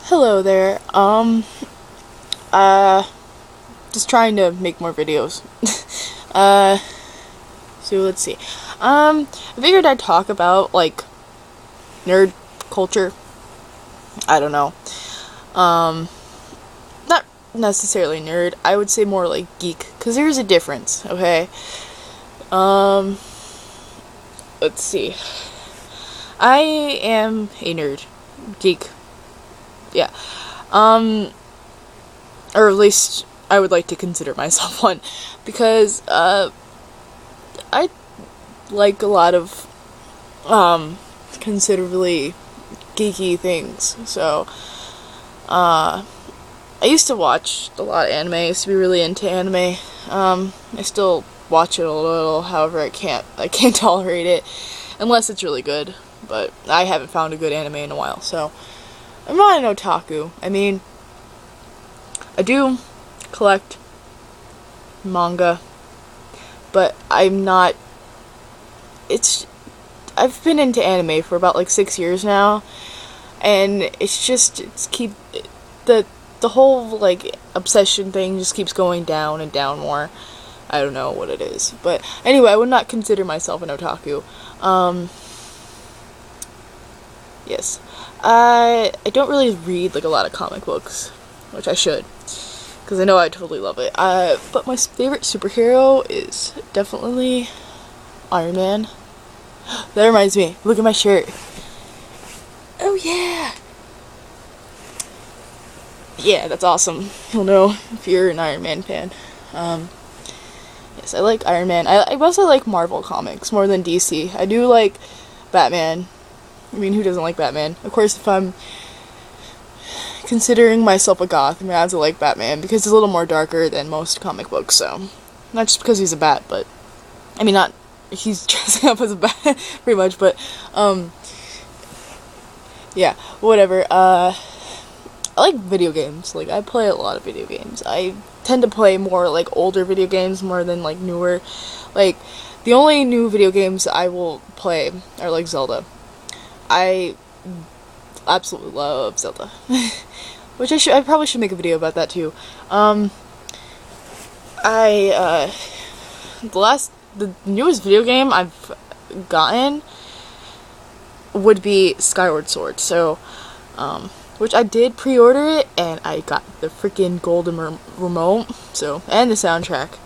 Hello there. Uh, just trying to make more videos. uh, so let's see. I figured I'd talk about, like, nerd culture. I don't know. Not necessarily nerd. I would say more like geek, because there's a difference, okay? Let's see. I am a nerd. Geek. Yeah. Or at least I would like to consider myself one, because I like a lot of considerably geeky things. So I used to watch a lot of anime. I used to be really into anime. I still watch it a little, however I can't tolerate it unless it's really good, but I haven't found a good anime in a while, so I'm not an otaku. I mean, I do collect manga, but I'm not. I've been into anime for about like 6 years now, and the whole like obsession thing just keeps going down and down more. I don't know what it is, but anyway, I would not consider myself an otaku. Yes. I don't really read like a lot of comic books, which I should, because I know I totally love it. But my favorite superhero is definitely Iron Man. That reminds me, look at my shirt. Oh yeah! Yeah, that's awesome. You'll know if you're an Iron Man fan. Yes, I like Iron Man. I mostly like Marvel comics more than DC. I do like Batman. I mean, who doesn't like Batman? Of course, if I'm considering myself a goth, I'm gonna have to like Batman, because he's a little more darker than most comic books, so. Not just because he's a bat, but. I mean, not. He's dressing up as a bat, pretty much, but, yeah, whatever. I like video games. Like, I play a lot of video games. I tend to play more, like, older video games more than, like, newer. Like, the only new video games I will play are, like, Zelda. I absolutely love Zelda. Which I probably should make a video about that too. The newest video game I've gotten would be Skyward Sword. So, which I did pre-order it, and I got the freaking golden remote, so, and the soundtrack.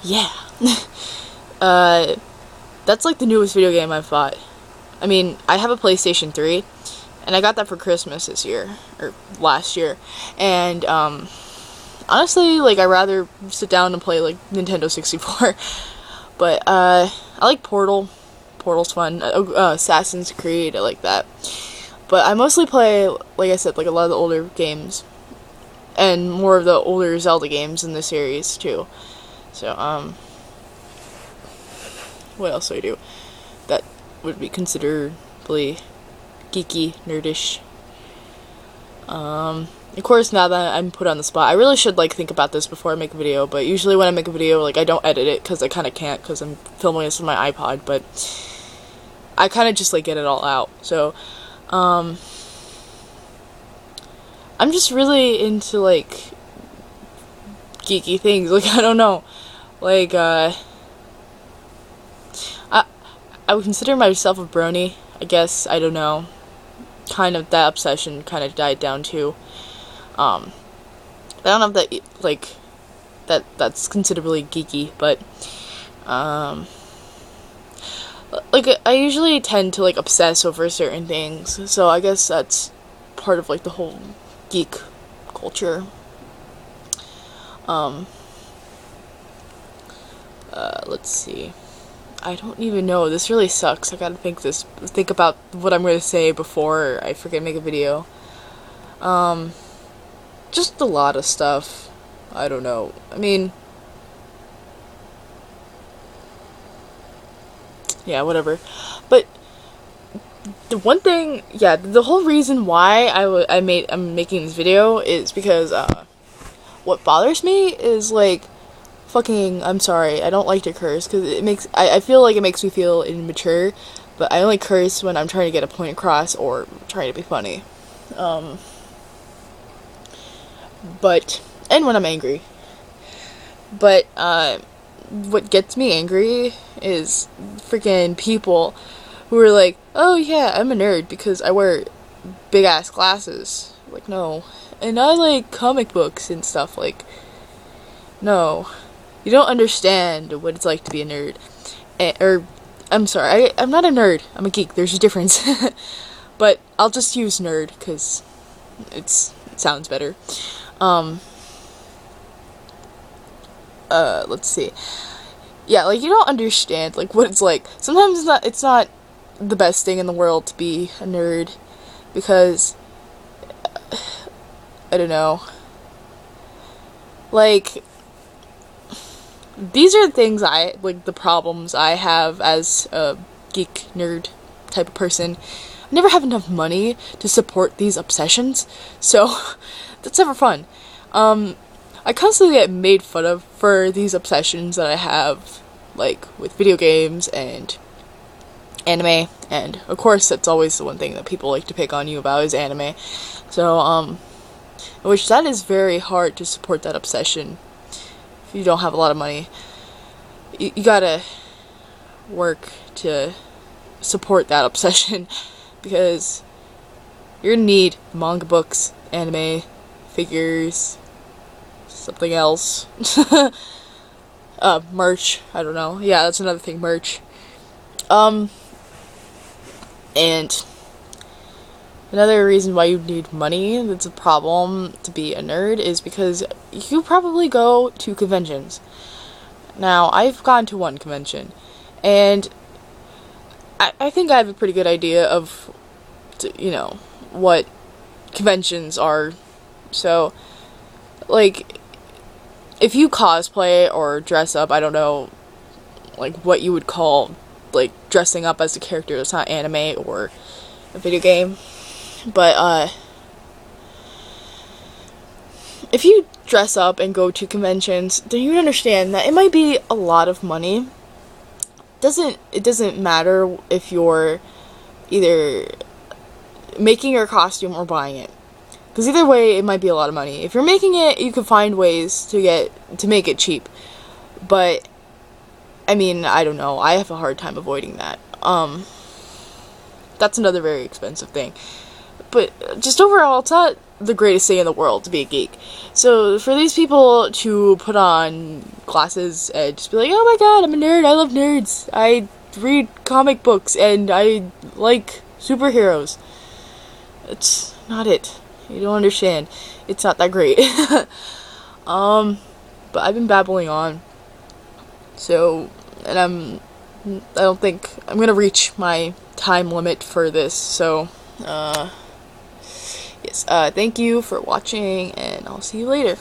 Yeah. That's like the newest video game I've bought. I mean, I have a PlayStation 3, and I got that for Christmas this year, or last year, and, honestly, like, I'd rather sit down and play, like, Nintendo 64, but, I like Portal. Portal's fun. Assassin's Creed, I like that. But I mostly play, like I said, like, a lot of the older games, and more of the older Zelda games in the series, too. So, what else do I do that would be considerably geeky, nerdish? Of course, now that I'm put on the spot, I really should, like, think about this before I make a video, but usually when I make a video, like, I don't edit it, because I kind of can't, because I'm filming this with my iPod, but I kind of just, like, get it all out. So, I'm just really into, like, geeky things. Like, I don't know. Like, I would consider myself a brony, I guess. I don't know. Kind of, that obsession kind of died down too. I don't know if that, like, that's considerably geeky, but, like, I usually tend to, like, obsess over certain things, so I guess that's part of, like, the whole geek culture. Let's see. I don't even know. This really sucks. I gotta think about what I'm gonna say before I forget to make a video. Just a lot of stuff. I don't know. I mean, yeah, whatever. But the one thing, yeah, the whole reason why I'm making this video is because, what bothers me is, like, fucking, I'm sorry, I don't like to curse, because I feel like it makes me feel immature, but I only curse when I'm trying to get a point across or trying to be funny. And when I'm angry. But, what gets me angry is freaking people who are like, oh yeah, I'm a nerd because I wear big ass glasses. Like, no. And I like comic books and stuff. Like, no. You don't understand what it's like to be a nerd. I'm sorry, I'm not a nerd. I'm a geek. There's a difference. But I'll just use nerd because it sounds better. Let's see. Yeah, like, you don't understand, like, what it's like. Sometimes it's not the best thing in the world to be a nerd, because, I don't know. Like, these are the things the problems I have as a geek, nerd type of person. I never have enough money to support these obsessions, so that's never fun. I constantly get made fun of for these obsessions that I have, like, with video games and anime, and of course that's always the one thing that people like to pick on you about is anime. So, which that is very hard to support that obsession if you don't have a lot of money. You gotta work to support that obsession, because you're gonna need manga books, anime, figures, something else. Merch, I don't know. Yeah, that's another thing, merch. And another reason why you need money that's a problem to be a nerd is because you probably go to conventions. Now, I've gone to one convention, and I think I have a pretty good idea of, what conventions are. So, like, if you cosplay or dress up, I don't know, like, what you would call, like, dressing up as a character that's not anime or a video game. But, if you dress up and go to conventions, then you understand that it might be a lot of money. It doesn't matter if you're either making your costume or buying it. Because either way, it might be a lot of money. If you're making it, you can find ways to make it cheap. But, I mean, I don't know. I have a hard time avoiding that. That's another very expensive thing. But, just overall, it's not the greatest thing in the world to be a geek. So, for these people to put on glasses and just be like, oh my god, I'm a nerd, I love nerds. I read comic books, and I like superheroes. It's not it. You don't understand. It's not that great. But I've been babbling on. So, and I don't think I'm gonna reach my time limit for this. So, yes, thank you for watching, and I'll see you later.